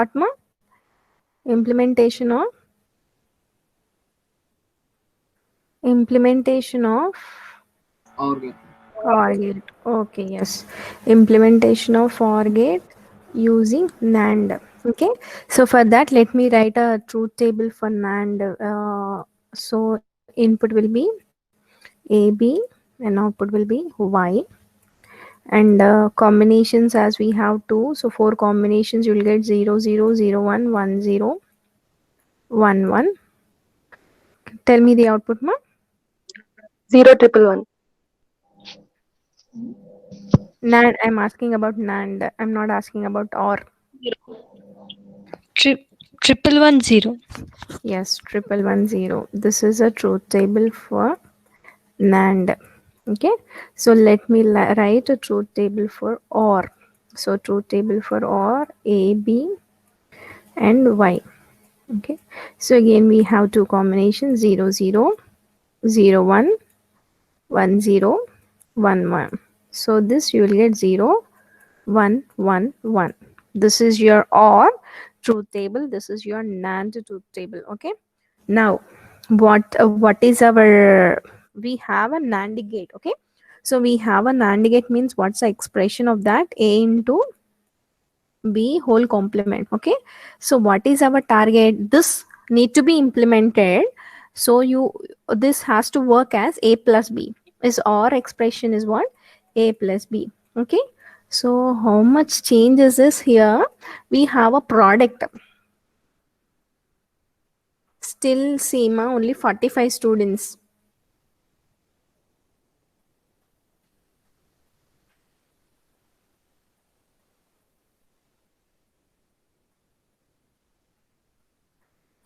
what ma? Implementation of OR gate. OR gate. Okay, yes. Implementation of OR gate using NAND. Okay. So for that, let me write a truth table for NAND. So input will be AB and output will be Y. And combinations as we have two. So four combinations you will get 0, 0, 0, 1, 1, 0, 1, 1. Tell me the output, ma. 0 1 1. NAND. I'm asking about NAND. I'm not asking about OR. Triple 1 0. Yes, 1110. This is a truth table for NAND. Okay, so let me write a truth table for OR. So truth table for OR A, B, and Y. Okay, so again we have two combinations 0, 0, 0, 1, 1, 0, 1, 1. So this you will get 0, 1, 1, 1. This is your OR truth table. This is your NAND truth table. Okay. Now, what is our, we have a NAND gate. Okay, so we have a NAND gate means what's the expression of that? A into B whole complement. Okay, so what is our target? This need to be implemented. So you, this has to work as A plus B. Is our expression is what? A plus B. Okay, so how much changes is here? We have a product. Still same, only 45 students.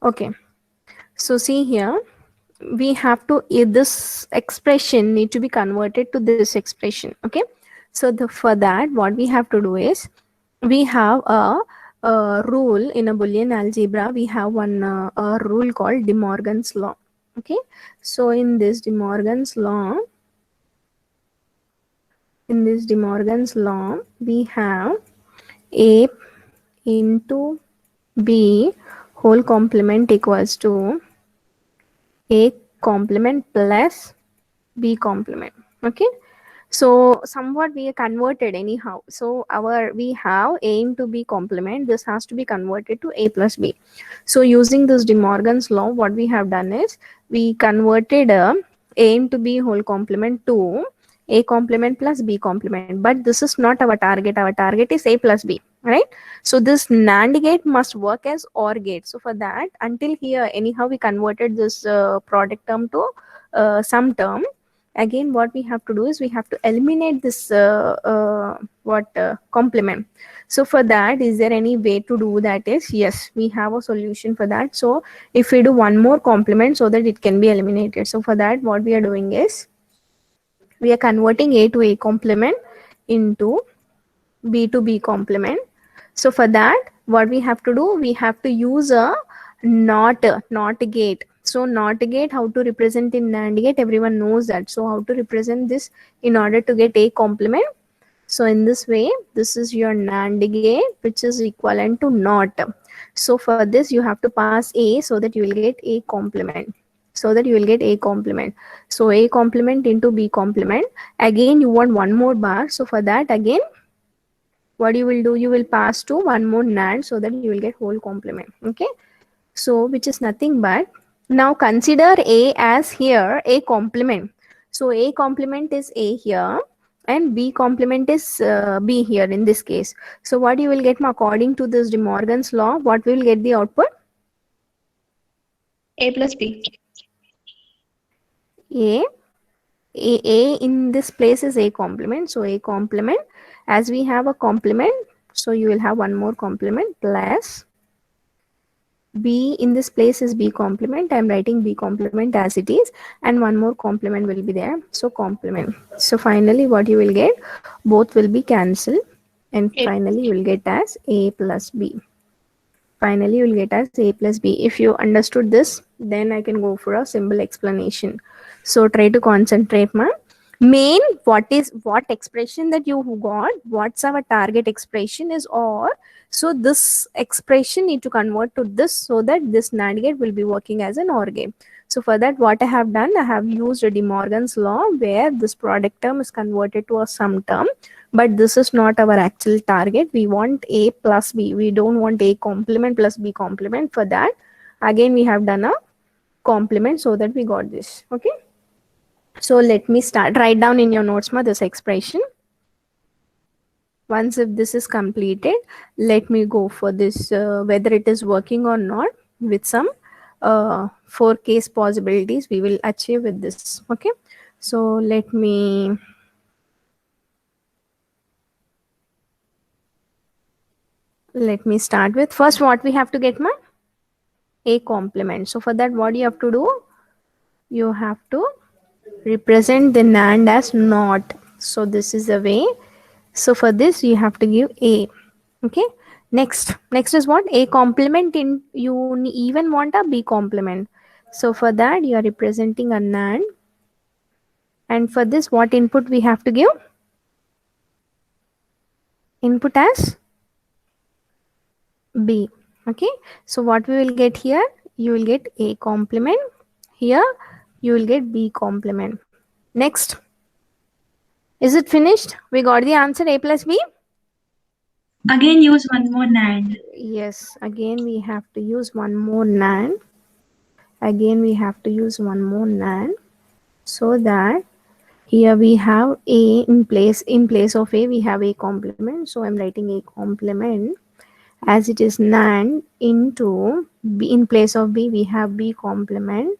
Okay, so see here, we have to, this expression need to be converted to this expression. Okay, so for that what we have to do is, we have a rule in a Boolean algebra. We have one a rule called De Morgan's law. Okay, so in this De Morgan's law, we have A into B whole complement equals to A complement plus B complement. Okay, so somewhat we are converted anyhow. So our, we have A into B complement, this has to be converted to A plus B. So using this De Morgan's law, what we have done is, we converted A into B whole complement to A complement plus B complement. But this is not our target. Our target is A plus B, right? So this NAND gate must work as OR gate. So for that, until here anyhow we converted this product term to sum term. Again what we have to do is, we have to eliminate this complement. So for that, is there any way to do that? Is yes, we have a solution for that. So if we do one more complement so that it can be eliminated, so for that what we are doing is, we are converting A to A complement into B to B complement. So for that, what we have to do, we have to use a not gate. So not gate, how to represent in NAND gate, everyone knows that. So how to represent this in order to get A complement? So in this way, this is your NAND gate, which is equivalent to not. So for this, you have to pass A so that you will get A complement. So that you will get A complement. So A complement into B complement. Again, you want one more bar. So for that, again, what you will do, you will pass to one more NAND so that you will get whole complement. Okay, so which is nothing but, now consider A as here A complement. So A complement is A here and B complement is B here in this case. So what you will get, according to this De Morgan's law, what we will get the output? A plus B. A A in this place is A complement. So A complement, as we have a complement, so you will have one more complement plus B in this place is B complement. I'm writing B complement as it is, and one more complement will be there. So complement. So finally, what you will get, both will be cancelled, and finally you will get as A plus B. Finally, you will get as A plus B. If you understood this, then I can go for a simple explanation. So try to concentrate, ma. main what expression that you got, what's our target expression is, or so this expression need to convert to this so that this NAND gate will be working as an OR gate. So for that, what I have done, I have used a De Morgan's law where this product term is converted to a sum term, but this is not our actual target. We want A plus B. We don't want A complement plus B complement. For that, again we have done a complement so that we got this. Okay. So let me start. Write down in your notes this expression. Once if this is completed, let me go for this whether it is working or not with some 4 case possibilities we will achieve with this. Okay. So let me start with first what we have to get my A complement. So for that, what you have to do? You have to represent the NAND as not. So this is the way. So for this you have to give A. Okay. Next is what? A complement. In you even want a B complement. So for that you are representing a NAND. And for this, what input we have to give? Input as B. Okay. So what we will get here? You will get A complement. Here you will get B complement. Next. Is it finished? We got the answer A plus B. Again, use one more NAND. Yes, again we have to use one more NAND. Again we have to use one more NAND so that here we have A in place of A we have A complement. So I'm writing A complement as it is NAND into B. In place of B we have B complement.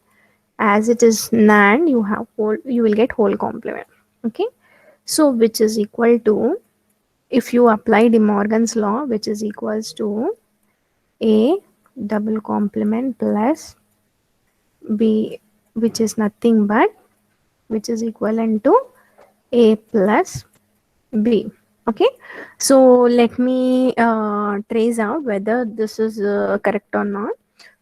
As it is NAND you will get whole complement. Okay. So which is equal to, if you apply De Morgan's law, which is equals to A double complement plus B, which is nothing but, which is equivalent to A plus B. Okay. So let me trace out whether this is correct or not.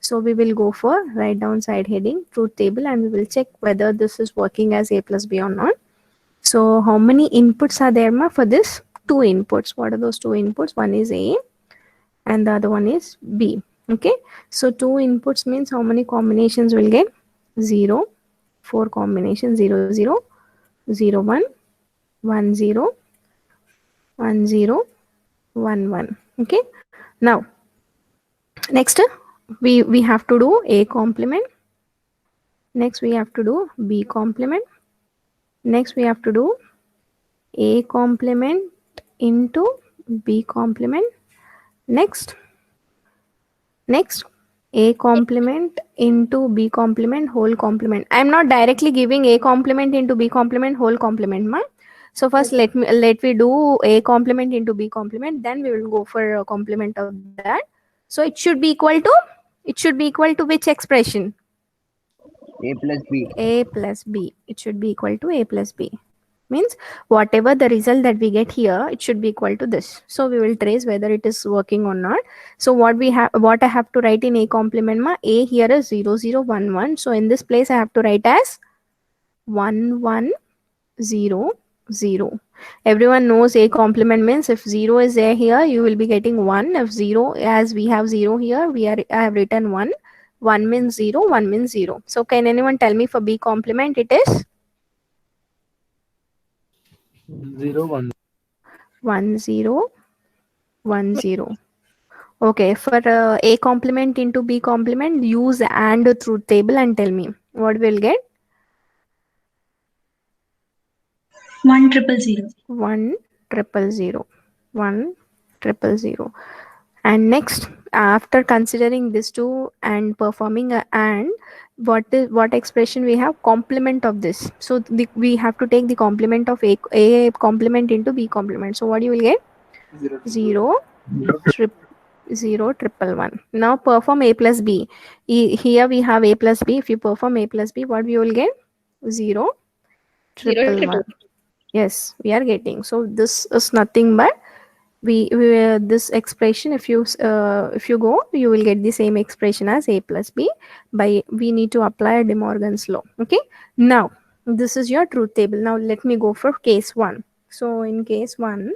So we will go for write down side heading truth table and we will check whether this is working as A plus B or not. So how many inputs are there for this? 2 inputs. What are those 2 inputs? One is A and the other one is B. Okay. So 2 inputs means how many combinations will get? 0, 4 combinations, 0, 0, 0, 1, 1, 0, 1, 0, 1, 1. Okay. Now, next we have to do A complement. Next we have to do B complement. Next we have to do A complement into B complement. Next A complement into B complement whole complement. I'm not directly giving A complement into B complement whole complement, ma. So first let we do A complement into B complement, then we will go for a complement of that. So it should be equal to which expression? A plus B. A plus B. It should be equal to A plus B. Means whatever the result that we get here, it should be equal to this. So we will trace whether it is working or not. So what I have to write in A complement, ma, A here is 0, 0, 1, 1. So in this place I have to write as 1, 1, 0, 0. Everyone knows A complement means if 0 is there here, you will be getting 1. If 0, as we have 0 here, I have written 1. 1 means 0, 1 means 0. So can anyone tell me for B complement it is? 0, 1. 1, 0, 1, 0. Okay, for A complement into B complement, use AND truth table and tell me what we'll get. 1 triple 0. 1 triple 0. 1 triple 0. And next, after considering this two and performing a AND, what expression we have? Complement of this. So we have to take the complement of A complement into B complement. So what you will get? 0, 0, triple 1. Now perform A plus B. Here we have A plus B. If you perform A plus B, what we will get? 0, triple 1. Yes, we are getting. So this is nothing but we this expression. If you go, you will get the same expression as A plus B. By we need to apply De Morgan's law. Okay. Now This is your truth table. Now let me go for case 1. So in case 1,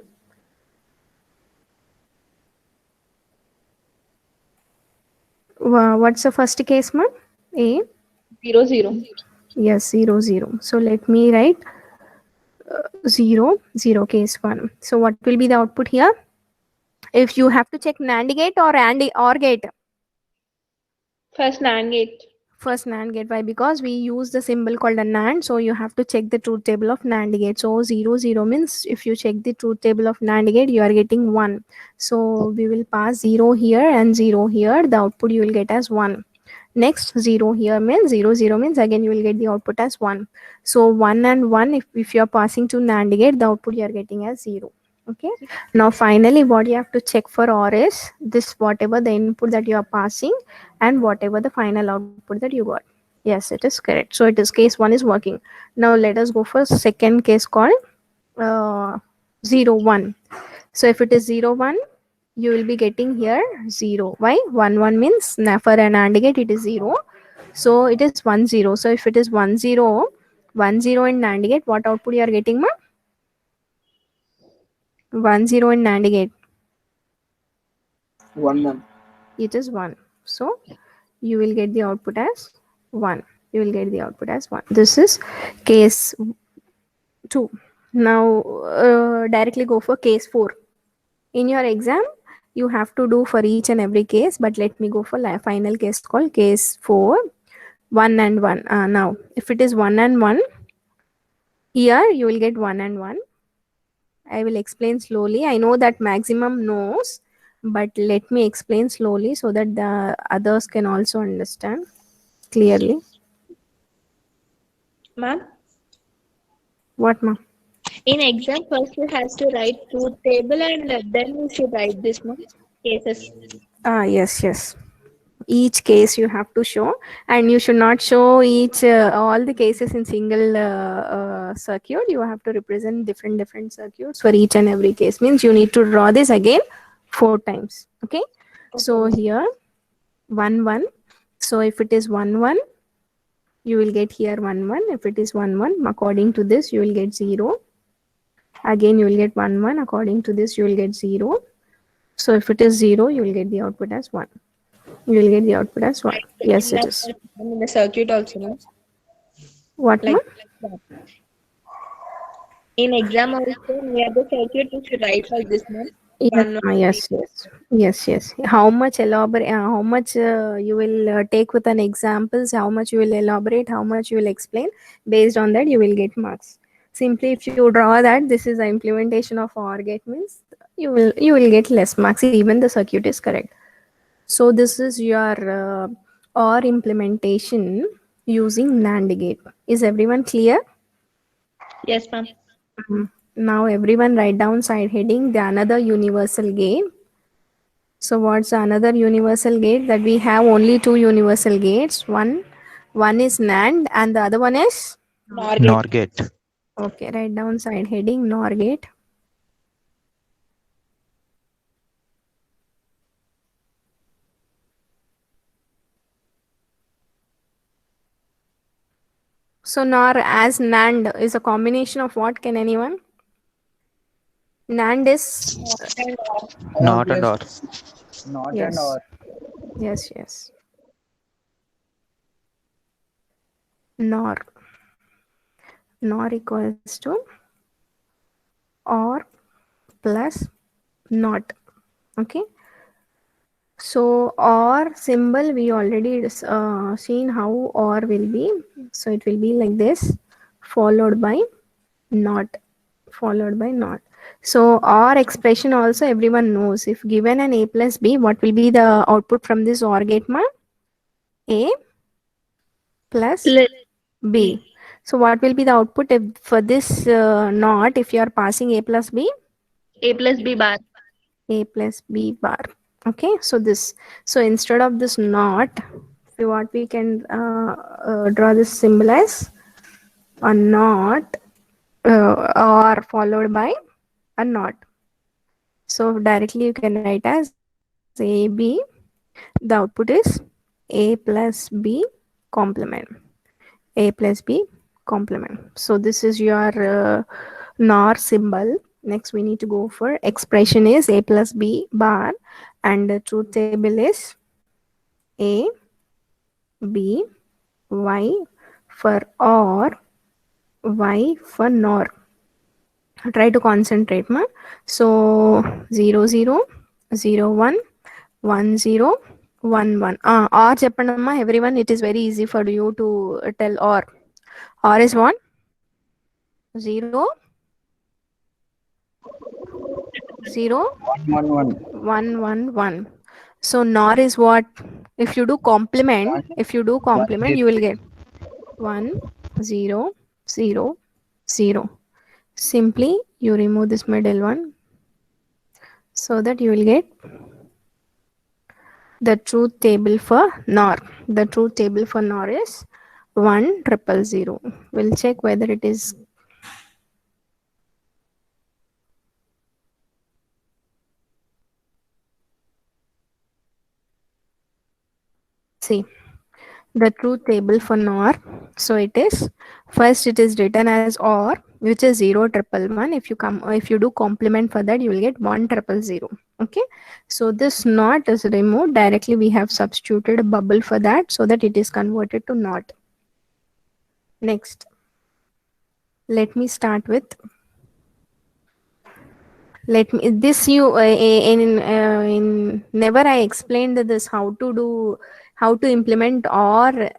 what's the first case, ma'am? A? 0, 0. Yes, 0, 0. So let me write 0, 0 case 1. So what will be the output here? If you have to check NAND gate or AND OR gate? First NAND gate. First NAND gate. Why? Because we use the symbol called a NAND, so you have to check the truth table of NAND gate. So 0, 0 means if you check the truth table of NAND gate, you are getting 1. So we will pass 0 here and 0 here. The output you will get as 1. Next 0 here means 0, 0 means again you will get the output as 1. So 1 and 1, if you are passing to NAND gate, the output you are getting as 0. Okay. Now finally what you have to check for OR is this, whatever the input that you are passing and whatever the final output that you got. Yes, it is correct. So it is case 1 is working. Now let us go for second case called 0, 1. So if it is 0, 1, you will be getting here 0. Why? 1, 1 means for an AND gate it is 0. So it is 1, 0. So if it is 1, 0, 1, 0 in NAND gate, what output you are getting, ma? 1, 0 in NAND gate. 1 1. It is 1. So you will get the output as 1. You will get the output as 1. This is case 2. Now directly go for case 4. In your exam, you have to do for each and every case, but let me go for final case called case 4, 1 and 1. Now, if it is 1 and 1, here you will get 1 and 1. I will explain slowly. I know that maximum knows, but let me explain slowly so that the others can also understand clearly. Ma'am, What, ma'am? in exam first you has to write truth table and then you should write this ma'am cases. Yes, yes. Each case you have to show, and you should not show each all the cases in single circuit. You have to represent different circuits for each and every case. Means you need to draw this again 4 times. Okay. So here 1 1. So if it is 1 1, you will get here 1 1. If it is 1 1, according to this you will get 0. Again you will get 1 1. According to this you will get 0. So if it is 0, you will get the output as 1. You will get the output as 1. Yes, it is. In the circuit also, no? What, Like, ma'am? like that. In exam also, near the circuit, you should write like this, ma'am. Yes, One, yes, yes, yes, yes. How much elaborate? How much you will take with an examples? How much you will elaborate? How much you will explain? Based on that, you will get marks. Simply, if you draw that this is the implementation of OR gate, means you will get less marks. Even the circuit is correct. So this is your OR implementation using NAND gate. Is everyone clear? yes, ma'am. Now everyone write down side heading the another universal gate. So what's another universal gate? That we have only 2 universal gates. One is NAND and the other one is? NOR NOR gate. gate. Okay, write down side heading NOR gate. So NOR as NAND is a combination of what? Can anyone? NAND is? And Not and or. Not Yes. and or. Yes, yes. NOR. NOR equals to OR plus NOT. Okay. So OR symbol we already seen how OR will be. So it will be like this, followed by NOT, followed by NOT. So OR expression also everyone knows. If given an A plus B, what will be the output from this OR gate, ma? A plus B. So what will be the output if for this NOT if you are passing A plus B? A plus B bar. A plus B bar. Okay, so this, so instead of this NOT, what we can draw this symbol as a NOT or followed by a NOT. So directly you can write as AB. The output is A plus B complement. A plus B complement. So this is your NOR symbol. Next we need to go for expression is a plus b bar, and the truth table is a b y for or, y for nor. Try to concentrate, ma. So 0 0 0 1 1 0 1 1. Or చెప్పండమ్మా everyone, it is very easy for you to tell or. Or is what? 0 0 1 1 1 1 1. So nor is what? If you do complement, you will get 1 0 0 0. Simply you remove this middle one, so that you will get the truth table for NOR. The truth table for NOR is 1 0 0 0. We'll check whether it is. See the truth table for NOR. So it is, first it is written as OR, which is 0 triple 1. If you do complement for that, you will get 1 0 0 0. Okay, so this not is removed directly. We have substituted a bubble for that, so that it is converted to not. Next, let me start with, let me this you in never I explained this how to implement or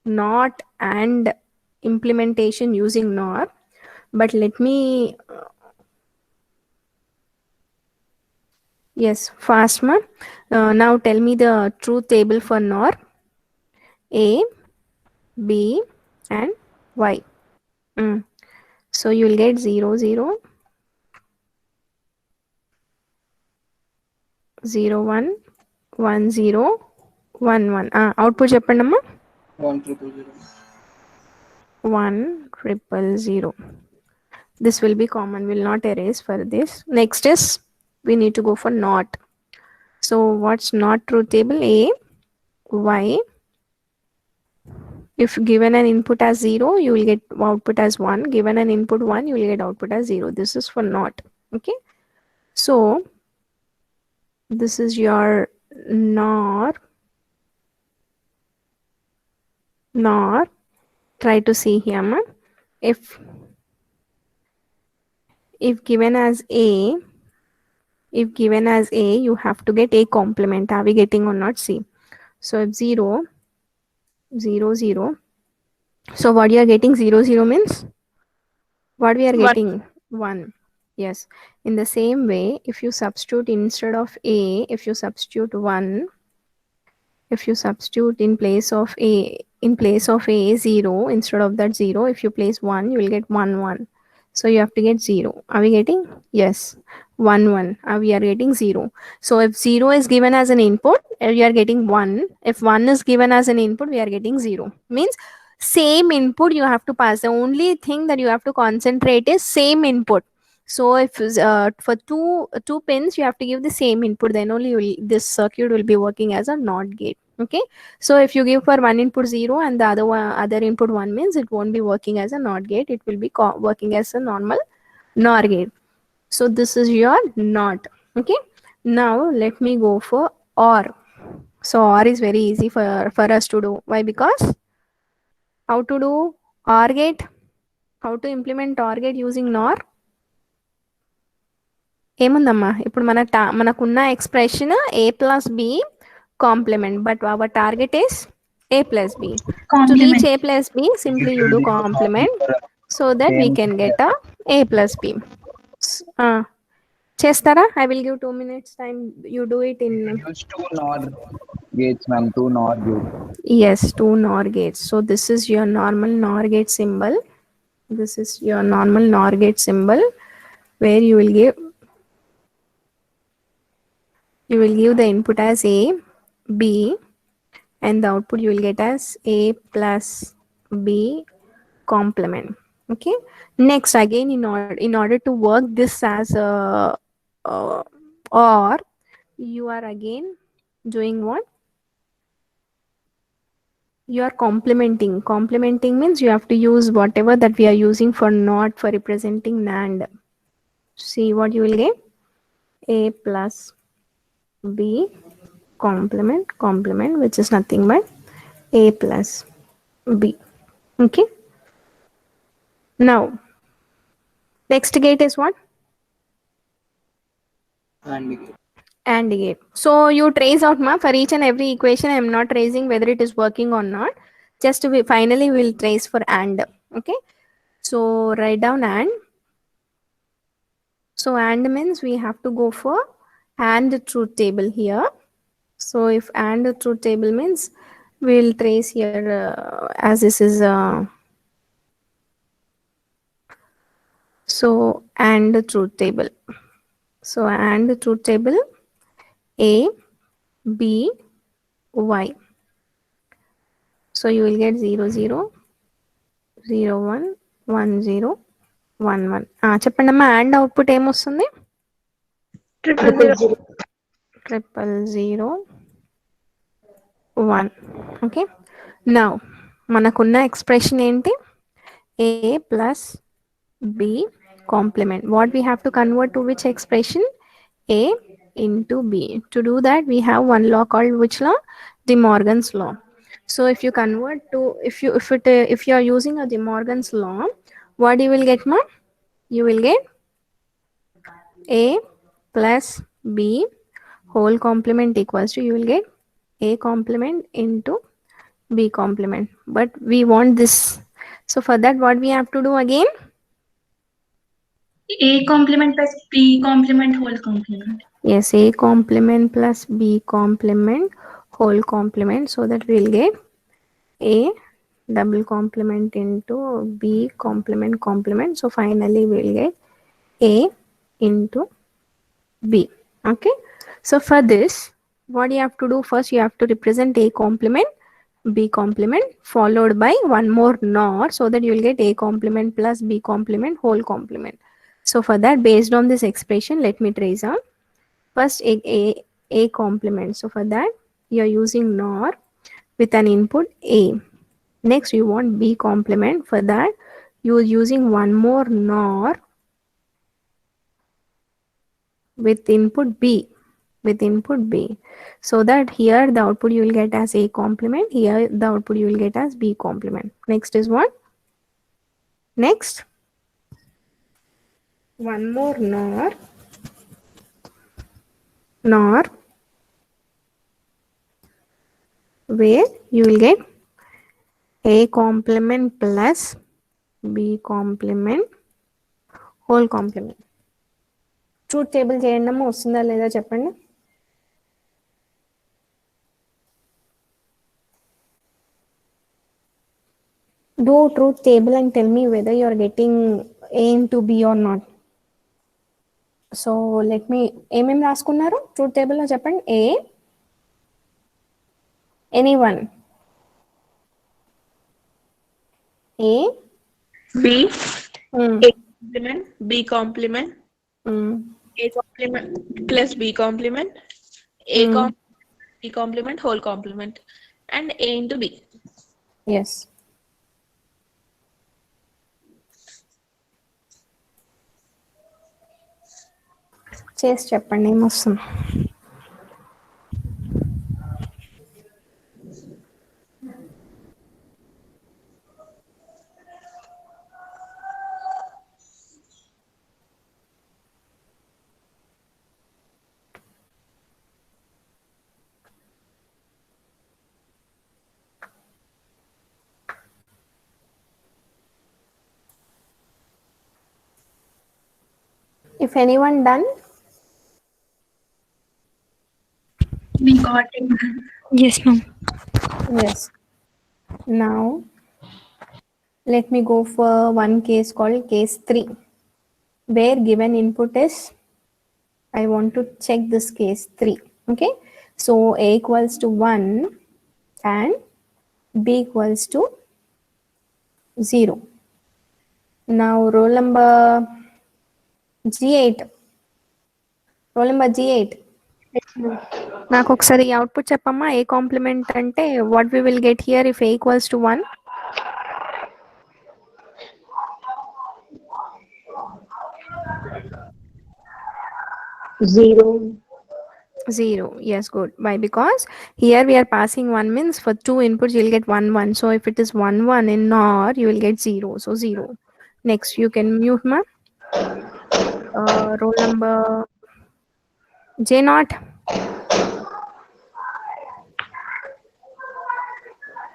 not and implementation using NOR, but let me yes, fast ma. Now tell me the truth table for NOR. A, B and Y. So you will get 0 0 0 1 1 0 1 1. Output చెప్పండమ్మా. 1 0 0. 1 0 0. This will be common, will not erase for this. Next is we need to go for not. So what's not truth table? A, Y. If given an input as 0, you will get output as 1. Given an input 1, you will get output as 0. This is for not. Okay. So this is your NOR. Try to see here, ma. If given as A, you have to get A complement. Are we getting or not? See. So if 0 0 0. So what you are getting 0 0 means? What we are getting? 1. Yes. In the same way, if you substitute instead of A, if you substitute 1, if you substitute in place of A 0, instead of that 0, if you place 1, you will get 1 1. So you have to get 0. Are we getting? Yes. 1 1. We are getting 0. So if 0 is given as an input, we are getting 1. If 1 is given as an input, we are getting 0. Means same input you have to pass. The only thing that you have to concentrate is same input. So if for two pins you have to give the same input, then only this circuit will be working as a NOT gate. Okay, so if you give for one input 0 and the other input 1, means it won't be working as a NOT gate, it will be working as a normal NOR gate. So this is your NOT. Okay, now let me go for OR. So OR is very easy for us to do. Why? Because how to do OR gate? How to implement OR gate using NOR? ఏముందమ్మా ఇప్పుడు మనకున్న expression A plus B complement, but our target is A plus B. To reach A plus B, simply you do complement so that we can get A plus B. Chestara, I will give 2 minutes time. You do it in. Use 2 NOR gates, ma'am. 2 NOR gates. Yes, 2 NOR gates. So this is your normal NOR gate symbol. This is your normal NOR gate symbol, where you will give the input as A, B, and the output you will get as A plus B complement. Okay, next again, in order to work this as a or, you are again doing what? You are complementing. Complementing means you have to use whatever that we are using for NOT for representing NAND. See what you will get. A plus B complement, which is nothing but A plus B. Okay. Now, next gate is what? And gate. So you trace out ma for each and every equation. I am not tracing whether it is working or not. Just finally we will trace for AND. Okay. So write down AND. So AND means we have to go for AND truth table here. So if AND truth table means we'll trace here as this is so AND truth table. So AND truth table A B Y. So you will get 0 0 0 1 1 0 1 1. చెప్పండమ్మా AND output ఏమొస్తుంది? 000. 000 1. Okay. Now మనకున్న expression ఏంటి? A plus B complement. What we have to convert to which expression? A into B. To do that, we have one law called which law? De Morgan's law. So if you convert to if you are using a De Morgan's law, what you will get, ma? You will get A plus B whole complement equals to, you will get A complement into B complement. But we want this. So for that, what we have to do again? A complement plus B complement whole complement. Yes, A complement plus B complement whole complement, so that we'll get A double complement into B complement. So finally we'll get A into B. Okay. So for this, what you have to do first, you have to represent A complement, B complement followed by one more NOR, so that you will get A complement plus B complement whole complement. So for that, based on this expression, let me trace out. First A complement. So for that, you are using NOR with an input A. Next, you want B complement. For that, you are using one more NOR with input B. So that here the output you will get as A complement. Here the output you will get as B complement. Next is what? Next, one more NOR where you will get A complement plus B complement whole complement. Truth table చేయండి అమ్మా, వస్తుందా లేదా చెప్పండి. Do truth table and tell me whether you are getting A into B or not. So let me ఏమేమి రాసుకున్నారు truth టేబుల్లో చెప్పండి. A anyone? A B, mm. A complement, B complement, Mm. A complement plus B complement, B complement whole complement, and A into B. Yes. చేసి చెప్పండి ఏమొస్తుంది. If anyone done? We got it. Yes, ma'am. Yes. Now let me go for one case called case 3, where given input is, I want to check this case 3. Okay. So A equals to 1 and B equals to 0. Now roll number G8. Roll number G8. Yes, ma'am. నాకు ఒకసారి output చెప్పమ్మా. A complement అంటే what we will get here if a equals to 1? 0. 0. Yes, good. Why? Because here we are passing 1 means for 2 inputs you'll get 1 1. So if it is 1 1 in NOR, you will get 0. So 0. Next, you can mute ma. Roll number J naught.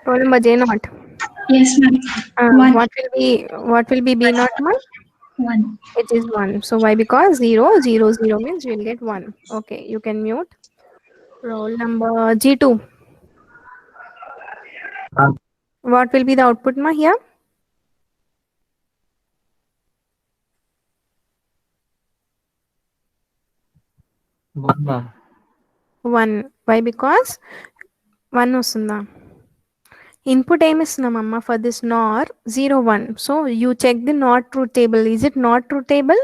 Roll number J naught. Yes, ma'am. One. What will be B naught ma? 1. It is 1. So why? Because 0 0 0 means you will get 1. Okay, you can mute. Roll number G2. What will be the output ma here? 1, ma'am. 1. Why? Because 1 వస్తుందా? Input ఏమి ఇస్తున్నామమ్మా for this NOR 0 1. So you check the not truth table. Is it not truth table?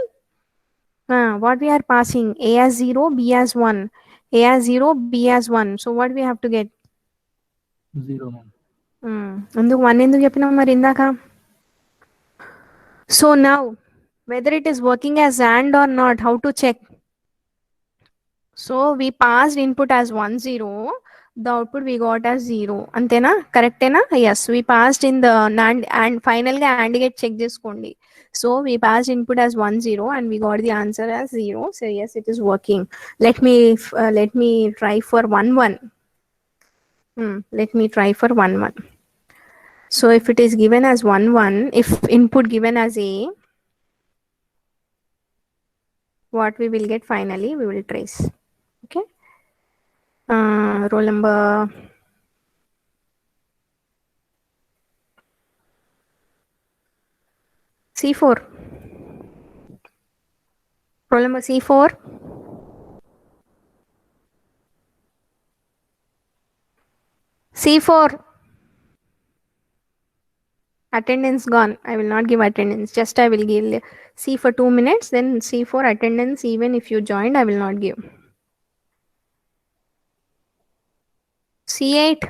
What we are passing? A as 0, B as 1. A as 0, B as 1. So what we have to get? 0, ma'am. ఎందుకు 1 ఎందుకు చెప్పినాం మరి ఇందాక? So now whether it is working as AND or not, how to check? So we passed input as 1 0, the output we got as 0. Antena? Correctena? Yes, we passed in the NAND and finally AND gate check చేసుకోండి. So we passed input as 1 0 and we got the answer as 0. So yes, it is working. Let me try for 1 1. Let me try for 1 1. So if it is given as 1 1, if input given as A, what we will get finally, we will trace. Okay. Roll number C4. Roll number C4. C4. Attendance gone. I will not give attendance. Just I will give C for 2 minutes. Then C4 attendance. Even if you joined, I will not give. C8.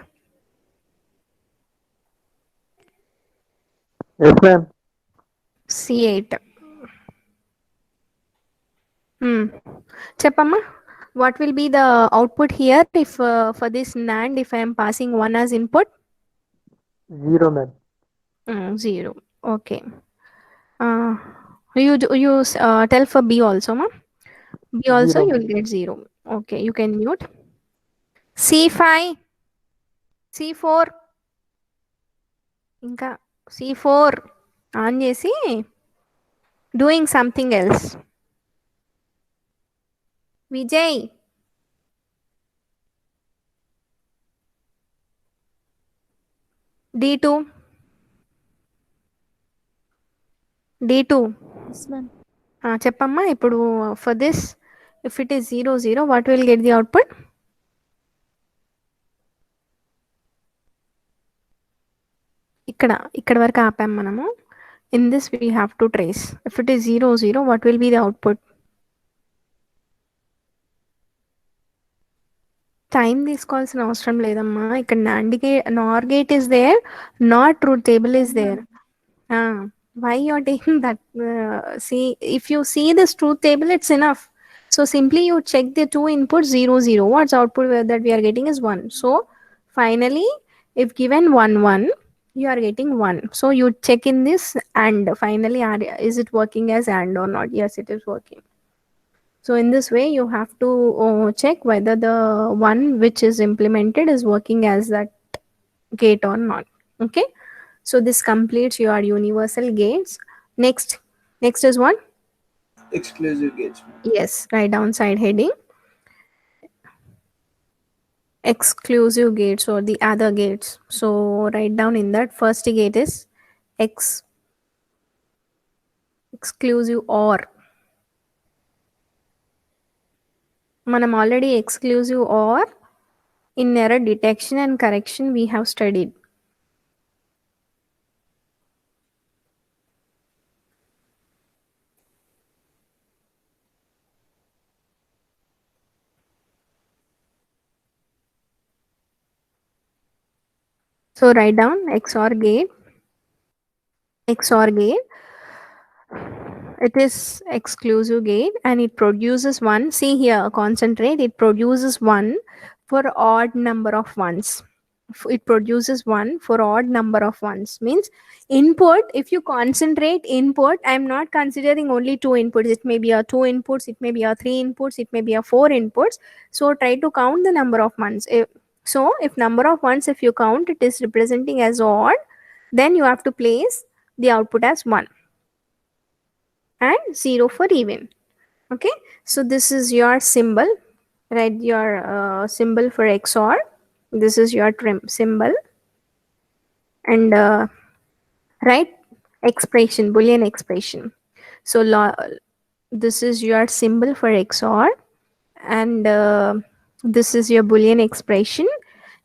Yes, ma'am. C8. Cheppamma, what will be the output here if for this NAND if I am passing 1 as input? 0, ma'am. 0. Okay. You tell for B also, ma. B also 0. you will get 0. Okay, you can mute. C5. C4. ఇంకా C4 on చేసి doing something else. Vijay D2. చెప్పమ్మా ఇప్పుడు for this if it is 0 0, what will get the output? ఇక్కడ వరకు ఆపాం మనము. In this we have to trace. If it is 0 0, what will be the output? Time తీసుకోవాల్సిన అవసరం లేదమ్మా. ఇక్కడ NOR gate is there, not truth table is there. Why you are taking that? See, if you see this truth table, it's enough. So simply you check the two inputs 0 0. What's output that we are getting is 1. So finally, if given 1 1, you are getting 1. So you check in this and finally, is it working as AND or not? Yes, it is working. So in this way, you have to check whether the one which is implemented is working as that gate or not. Okay. So this completes your universal gates. Next is what? Exclusive gates. Yes, write down side heading. Exclusive gates or the other gates. So write down in that first gate is exclusive OR. Manam already exclusive OR in error detection and correction we have studied. So write down XOR gate. XOR gate. It is exclusive gate and it produces one. See here, concentrate. It produces one for odd number of ones. It produces one for odd number of ones. Means input, if you concentrate input, I'm not considering only two inputs. It may be a two inputs, it may be a three inputs, it may be a four inputs. So try to count the number of ones. If number of ones, if you count, it is representing as odd, then you have to place the output as 1 and 0 for even. Okay, so this is your symbol. Write your symbol for XOR. This is your trim symbol, and write expression, boolean expression. So this is your symbol for XOR, and this is your boolean expression.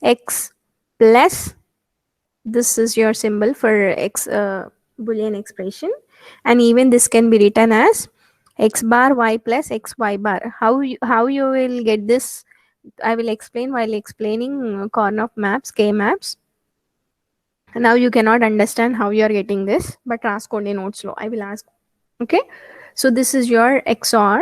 X plus, this is your symbol for X boolean expression, and even this can be written as X bar Y plus XY bar. How you will get this, I will explain while explaining Karnaugh maps, K maps. Now you cannot understand how you are getting this, but ask only notes low. I will ask. Okay, so this is your XOR.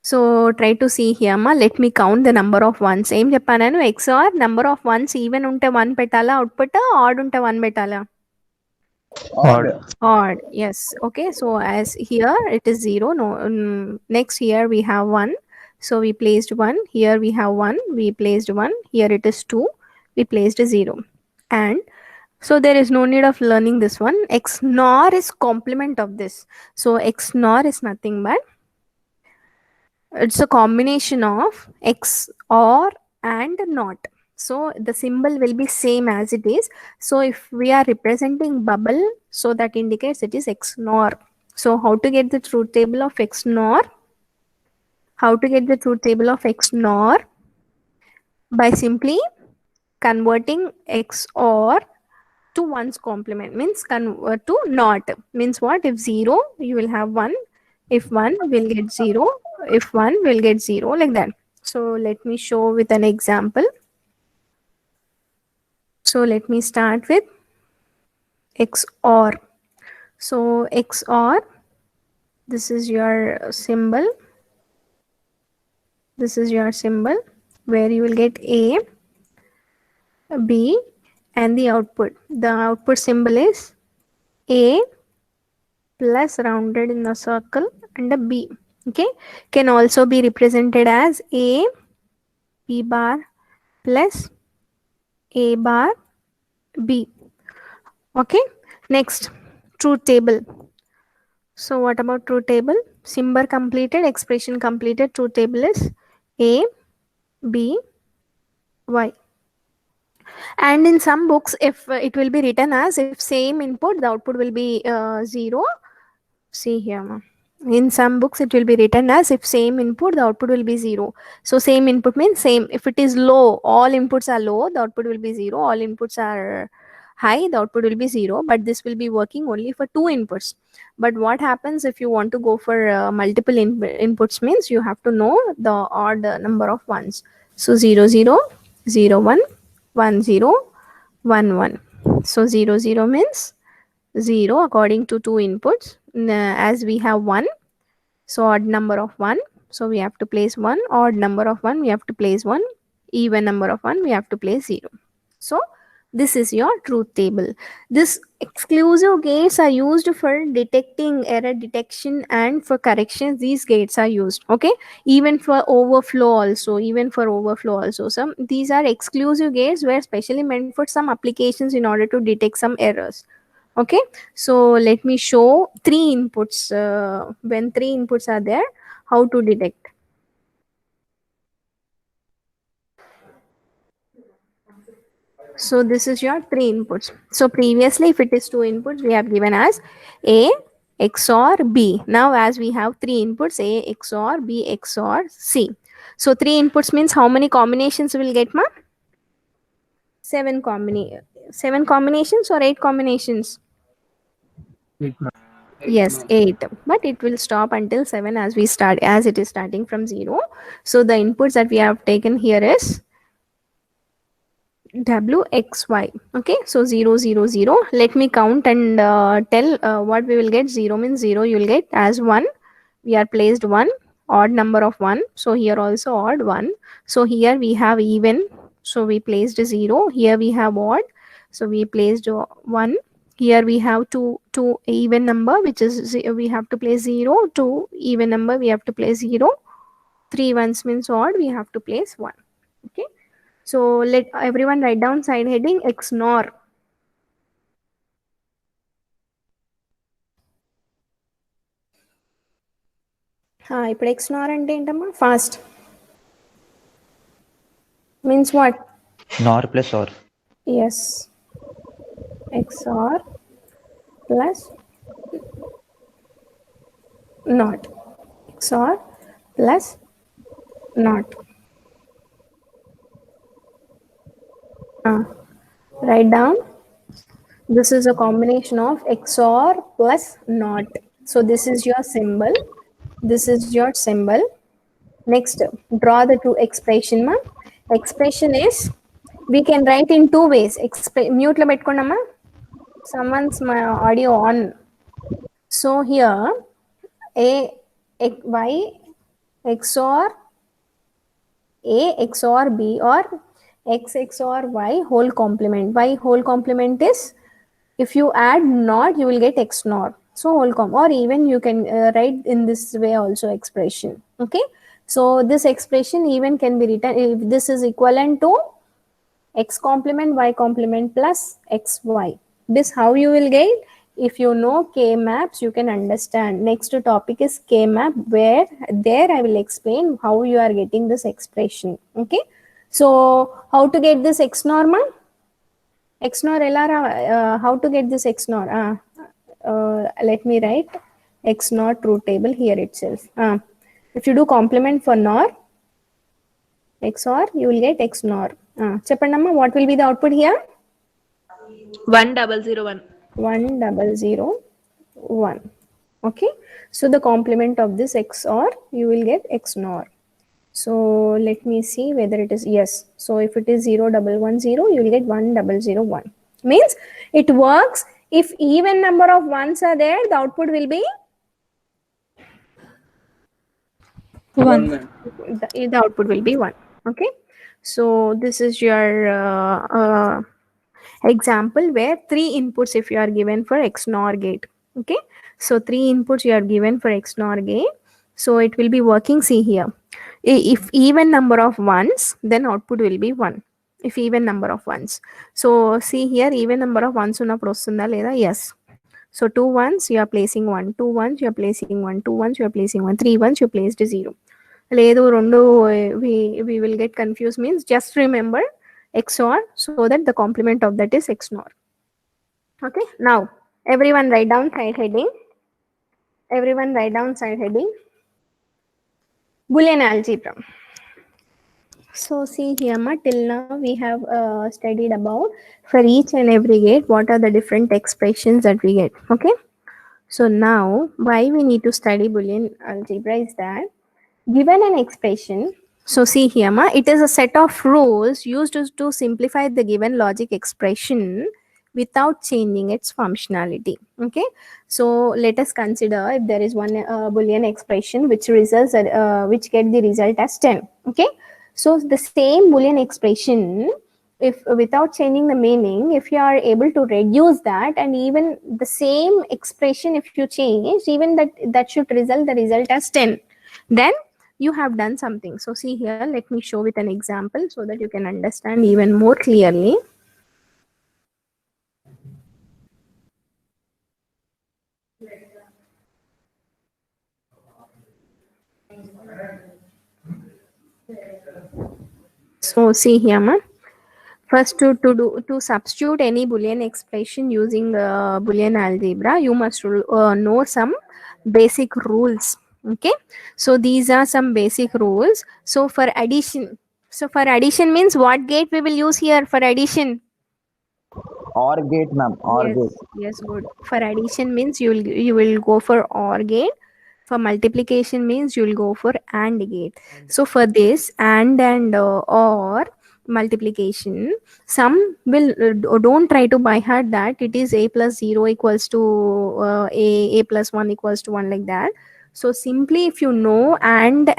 So try to see here, ma. Let me count the number of ones. Em cheppanu XOR number of ones even unte 1 petala output, odd unte 1 petala. Odd, yes. Okay, so as here it is 0. No, next here we have 1. So we placed 1. Here we have 1. We placed 1. Here it is 2. We placed a 0. And so there is no need of learning this one. XNOR is complement of this. So XNOR is nothing but it's a combination of XOR and NOT. So the symbol will be same as it is. So if we are representing bubble, so that indicates it is XNOR. So how to get the truth table of XNOR? How to get the truth table of XNOR? By simply converting XOR to 1's complement, means convert to NOT. Means what? If 0, you will have 1. If 1, we'll get 0. If 1, we'll get 0, like that. So let me show with an example. So let me start with XOR. So XOR, this is your symbol. This is your symbol where you will get A, B, and the output. The output symbol is A plus rounded in a circle and a B. Okay, can also be represented as A, B bar plus A bar B. Okay, next, truth table. So what about truth table? Symbol completed, expression completed. Truth table is A, B, Y. And in some books, if it will be written as if same input, the output will be 0. See here, ma. In some books, it will be written as if same input, the output will be 0. So same input means same. If it is low, all inputs are low, the output will be 0. All inputs are high, the output will be 0. But this will be working only for 2 inputs. But what happens if you want to go for multiple inputs means you have to know the odd number of ones. So 0, 0, 0, 1, 1, 0, 1, 1. So 0, 0 means 0 according to 2 inputs. As we have 1, so odd number of 1, so we have to place 1. Odd number of 1, we have to place 1. Even number of 1, we have to place 0. So this is your truth table. This exclusive gates are used for detecting error detection and for corrections. These gates are used. Okay, even for overflow also. So these are exclusive gates where specially meant for some applications in order to detect some errors. Okay, so let me show 3 inputs. When 3 inputs are there, how to detect. So this is your 3 inputs. So previously, if it is 2 inputs, we have given as A XOR B. Now as we have 3 inputs, A XOR B XOR C. So 3 inputs means how many combinations will get, ma? 7 combinations or 8 combinations? 8, ma'am. Yes, 8, but it will stop until 7 as it is starting from 0. So the inputs that we have taken here is wxy. Okay, so 0 0 0. Let me count and tell what we will get. 0 means 0 you will get as 1. We are placed 1, odd number of 1, so here also odd 1. So here we have even, so we placed 0. Here we have odd, so we placed 1. Here we have two even number, which is we have to place 0. 2 even number, we have to place 0. 3 ones means odd, we have to place 1. Okay, so let everyone write down side heading XNOR. ఇప్పుడు XNOR అంటే ఏంటమ్మా? Fast means what? NOR plus OR. Yes, XOR plus not. XOR plus not. Write down. This is a combination of XOR plus not. So this is your symbol. This is your symbol. Next, draw the two expression. Ma. Expression is, we can write in two ways. Mute lo petkondamma. Someone's my audio on. So here y XOR A XOR B or X XOR Y whole complement. Y whole complement is, if you add not, you will get XNOR. So whole or even you can write in this way also expression. Okay, so this expression even can be written if this is equivalent to X complement Y complement plus XY. This how you will get. If you know K maps, you can understand. Next topic is K map, where there I will explain how you are getting this expression. Okay, so how to get this XNOR ma? XNOR how to get this XNOR? Let me write XNOR truth table here itself. If you do complement for NOR XOR, you will get XNOR. Cheppandamma, what will be the output here? 1001. 1001. Okay, so the complement of this XOR, you will get XNOR. So let me see whether it is yes. So if it is 0110, you will get 1001. Means it works if even number of ones are there, the output will be 1. the output will be 1. Okay, so this is your example where 3 inputs if you are given for XNOR gate. Okay, so 3 inputs you are given for XNOR gate, so it will be working. See here, if even number of ones, then output will be 1. If even number of ones, so see here, even number of ones ఉన్నప్పుడు వస్తుందా లేదా? Yes. So 2 ones you are placing 1, 2 ones you are placing 1, 2 ones you are placing 1, 3 ones you placed 0. లేదు రెండు we will get confused, means just remember XOR so that the complement of that is XNOR. Okay, now everyone write down side heading. Everyone write down side heading Boolean algebra. So see here ma, till now we have studied about for each and every gate what are the different expressions that we get. Okay, so now why we need to study Boolean algebra is that, given an expression, so see here ma, it is a set of rules used to simplify the given logic expression without changing its functionality. Okay, so let us consider if there is one Boolean expression which results which get the result as 10. Okay, so the same Boolean expression, if without changing the meaning, if you are able to reduce that, and even the same expression if you change, even that should result the result as 10, then you have done something. So see here, let me show with an example so that you can understand even more clearly. So see here ma, first to substitute any Boolean expression using Boolean algebra, you must know some basic rules. Okay, so these are some basic rules. So for addition, means what gate we will use here for addition? OR gate, ma'am. OR Yes, gate. yes, good. For addition means you will go for OR gate. For multiplication means you will go for AND gate. So for this AND and OR, multiplication, some will don't try to by heart that it is a plus 0 equals to a plus 1 equals to 1 like that. So simply if you know and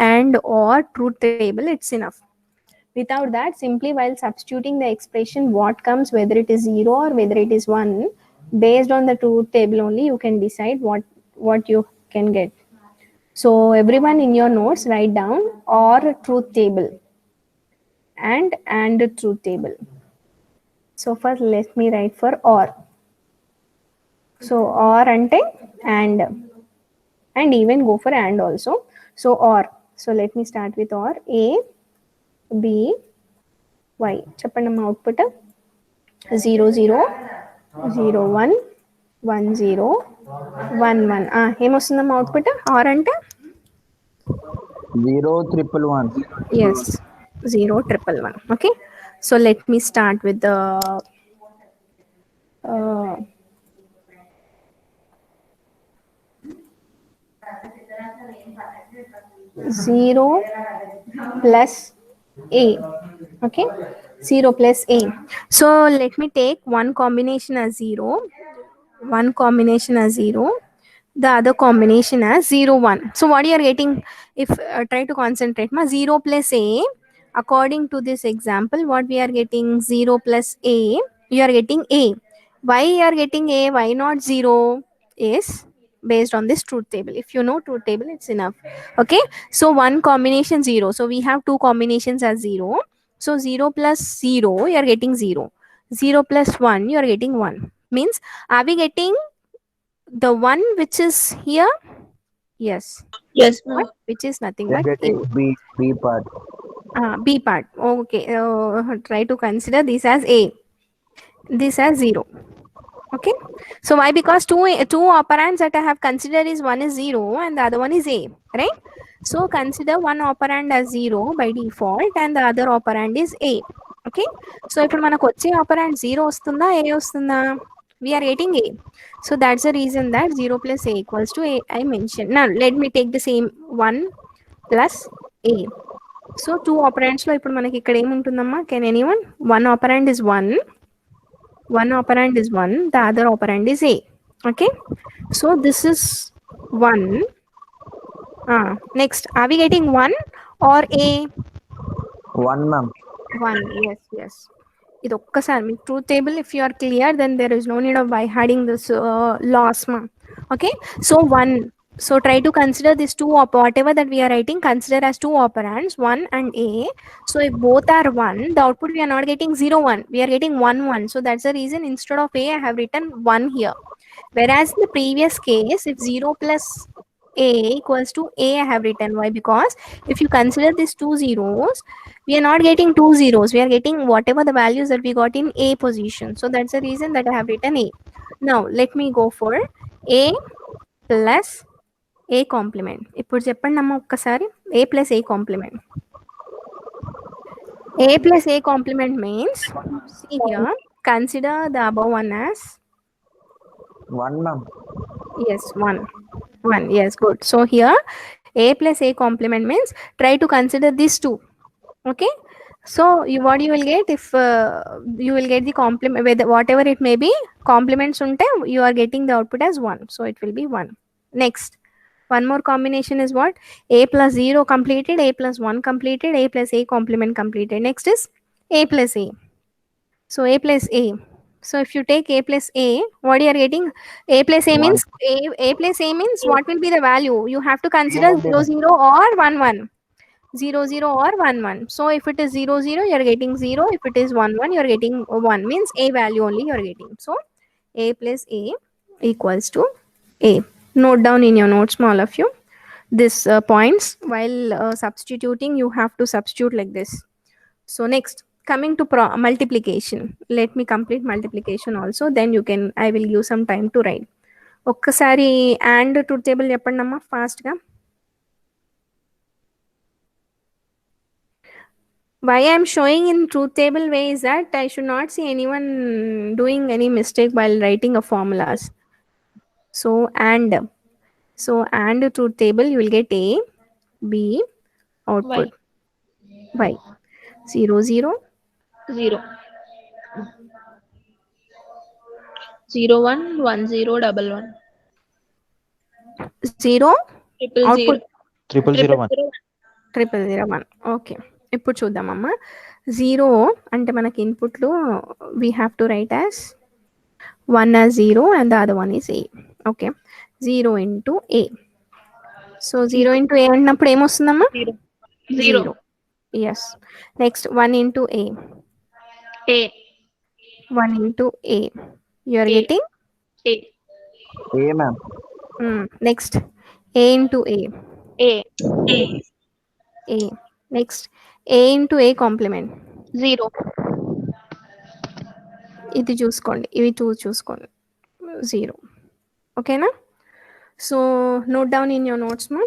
or truth table, it's enough. Without that, simply while substituting the expression, what comes, whether it is 0 or whether it is 1, based on the truth table only you can decide what you can get. So everyone in your notes write down or truth table and truth table. So first let me write for or. So or ante and even go for and also. So or. So let me start with or. A, B, Y. Cheppandamma output 0 0 0 1 1 0 1 1. ఏమొస్తుందమ్మా output are అంటే 0 triple 1. yes 0 triple 1. Okay, so let me start with the uh, zero plus a. Okay, 0 plus a. So let me take one combination as 0, one combination as 0, the other combination as 0 1. So what you are getting, if try to concentrate ma, 0 plus a, according to this example what we are getting, 0 plus a, you are getting a. Why you are getting a, why not 0, is based on this truth table. If you know truth table, it's enough. Okay, so one combination 0, so we have two combinations as 0. So 0 plus 0 you are getting 0, 0 plus 1 you are getting 1. Means, are we getting the one which is here? Yes. Yes, ma'am. What? Which is nothing We're but getting B part. B part. Okay, try to consider this as a, this as 0. Okay, so why? Because two operands that I have considered is, one is 0 and the other one is a, right? So consider one operand as 0 by default and the other operand is a. Okay, so ఇప్పుడు మనకు వచ్చే operand 0 వస్తుందా a వస్తుందా? We are getting a. So that's the reason that 0 plus a equals to a I mentioned. Now let me take the same 1 plus a. So two operands లో ఇప్పుడు మనకి ఇక్కడ ఏముంటుందమ్మా? Can anyone? One operand is 1, one operand is 1, the other operand is a. Okay, so this is 1. Next, are we getting 1 or a? 1 ma'am. 1. Yes. ఇది ఒక్కసారి మీ truth table, if you are clear then there is no need of by hearting this laws మా. Okay, so 1. So try to consider these two whatever that we are writing, consider as two operands, 1 and a. So if both are 1, the output we are not getting 0 1, we are getting 1 1. So that's the reason instead of a I have written 1 here. Whereas in the previous case, if 0 plus a equals to a I have written. Why? Because if you consider these two zeros, we are not getting two zeros, we are getting whatever the values that we got in a position. So that's the reason that I have written a. Now let me go for a plus a complement. ఇప్పుడు చెప్పండి అమ్మ ఒక్కసారి, a plus a complement. A plus a complement means, see here, consider the above one as 1 ma'am. yes 1. Yes, good. So here a plus a complement means try to consider these two. Okay, so what you will get, if you will get the complement with whatever it may be, complements unte you are getting the output as 1, so it will be 1. Next, one more combination is what? A plus 0 completed, a plus 1 completed, a plus a complement completed. Next is a plus a. So a plus a. So if you take a plus a, what you are getting? A plus a means a plus a means what will be the value? You have to consider 0 0 or 1 1. 0 0 or 1 1. So if it is 0 0, you are getting 0. If it is 1 1, you are getting 1. Means a value only you are getting. So a plus a equals to a. Note down in your notes, all of you, this points. While substituting, you have to substitute like this. So next, coming to multiplication. Let me complete multiplication also. Then you can, I will give some time to write. ఒక్కసారి and truth table చెప్పండి అమ్మా fast గా. Why I am showing in truth table way is that I should not see anyone doing any mistake while writing a formulas. So and truth table, you will get a, b, output y. 0 0 0. 0 1 1 0 1 1 0 triple output 0 001. 0001. Okay, ఇప్పుడు చూద్దామమ్మా. 0 అంటే మనకి ఇన్పుట్లు we have to right as 1 as 0 and the other one is a. Okay, 0 into a. So 0 into a అన్నప్పుడు ఏమొస్తుందమ్మా? 0 0 yes. Next 1 into a. A 1 into a. You are A. getting? A A, ma'am. Next a into a. A A A. Next a into a complement. 0 ఇది చూసుకోండి, ఇవి చూసుకోండి. 0. ఓకేనా? So note down in your notes మా.